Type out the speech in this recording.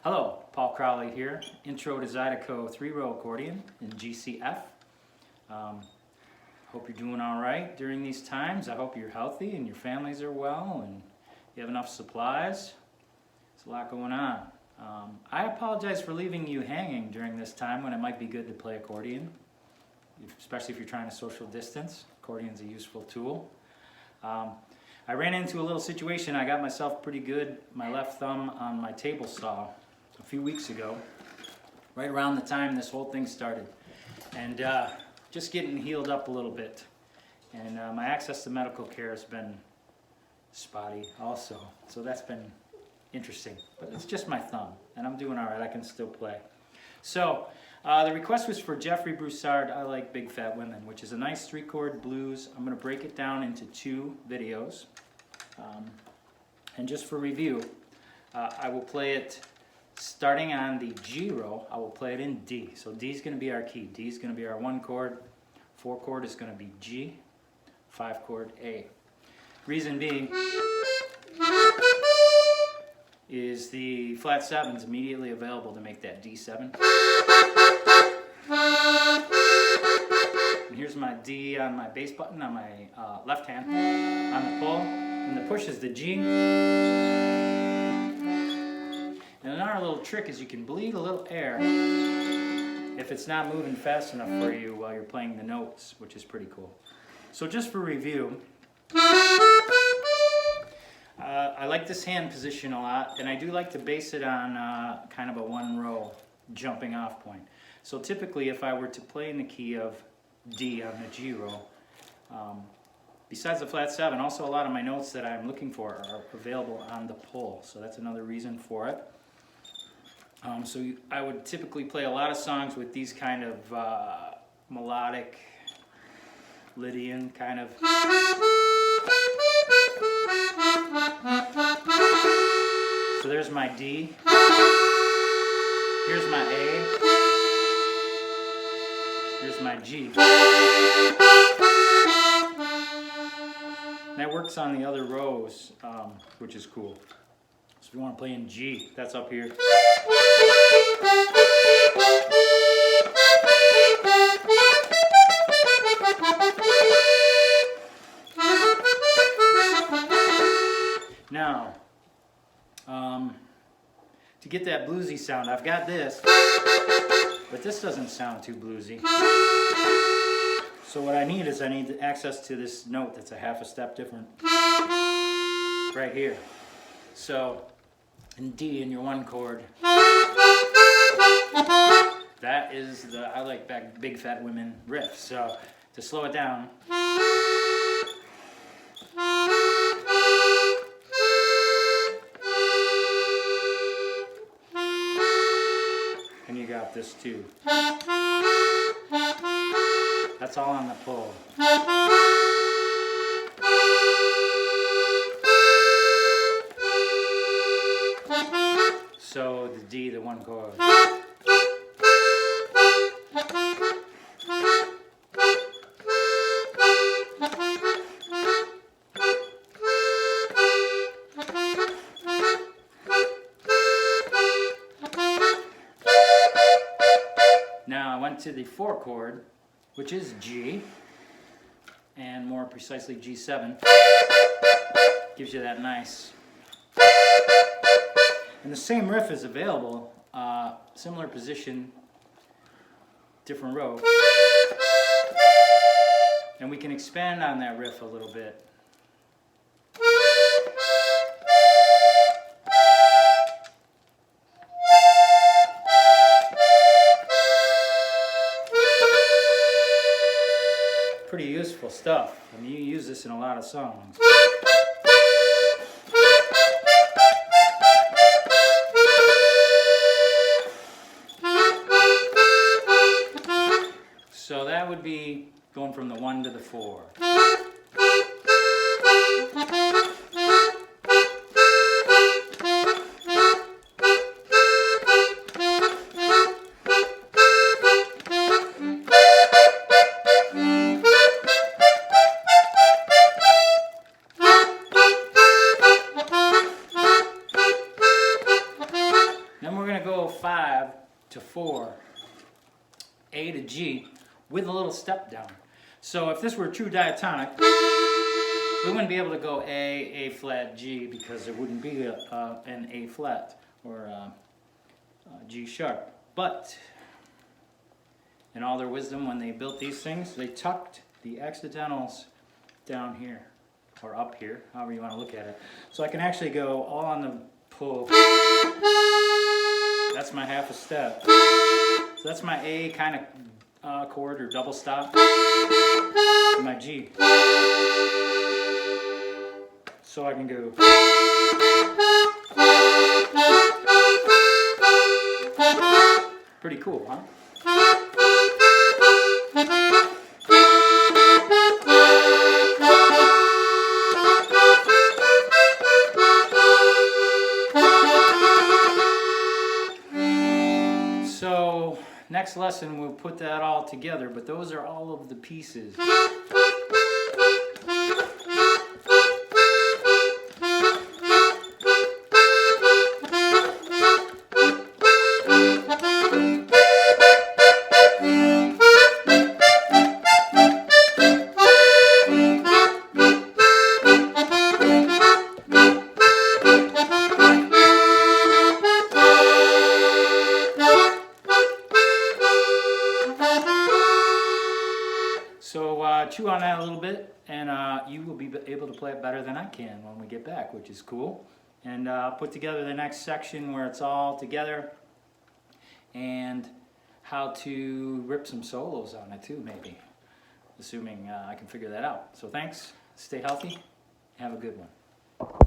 Hello, Paul Crowley here. Intro to Zydeco 3-row accordion in GCF. Hope you're doing all right during these times. I hope you're healthy and your families are well and you have enough supplies. There's a lot going on. I apologize for leaving you hanging during this time when it might be good to play accordion, especially if you're trying to social distance. Accordion's a useful tool. I ran into a little situation. I got myself pretty good, my left thumb on my table saw a few weeks ago, right around the time this whole thing started, and just getting healed up a little bit. And my access to medical care has been spotty also, so that's been interesting. But it's just my thumb, and I'm doing all right. I can still play. So the request was for Jeffery Broussard, I Like Big Fat Women, which is a nice 3-chord blues. I'm going to break it down into 2 videos. And just for review, I will play it starting on the G row. I will play it in D. So D is going to be our key. D is going to be our 1 chord. 4 chord is going to be G. 5 chord A. Reason being is the flat 7 is immediately available to make that D7. And here's my D on my bass button on my left hand on the pull, and the push is the G. And another little trick is you can bleed a little air if it's not moving fast enough for you while you're playing the notes, which is pretty cool. So just for review, I like this hand position a lot, and I do like to base it on kind of a 1-row jumping off point. So typically if I were to play in the key of D on the G row, besides the flat 7, also a lot of my notes that I'm looking for are available on the pull, so that's another reason for it. I would typically play a lot of songs with these kind of melodic, Lydian kind of. So there's my D, here's my A, here's my G. That works on the other rows, which is cool. So if you want to play in G, that's up here. Now, to get that bluesy sound, I've got this, but this doesn't sound too bluesy. So what I need access to this note that's a half a step different, right here. So in D in your 1 chord, that is the I Like Big Fat Women riff. So to slow it down, and you got this too. That's all on the pull. So the D, the 1 chord. Now I went to the 4 chord, which is G, and more precisely G7. Gives you that nice. And the same riff is available, similar position, different row. And we can expand on that riff a little bit. Pretty useful stuff. I mean, you use this in a lot of songs. So that would be going from the 1 to the 4. 5 to 4, A to G, with a little step down. So if this were a true diatonic, we wouldn't be able to go A flat, G, because there wouldn't be an A flat or a G sharp. But in all their wisdom, when they built these things, they tucked the accidentals down here, or up here, however you want to look at it. So I can actually go all on the pull. That's my half a step. So that's my A kind of chord or double stop. And my G. So I can go. Pretty cool, huh? So next lesson we'll put that all together, but those are all of the pieces. So chew on that a little bit, and you will be able to play it better than I can when we get back, which is cool. And put together the next section where it's all together, and how to rip some solos on it too, maybe, assuming I can figure that out. So thanks, stay healthy, have a good one.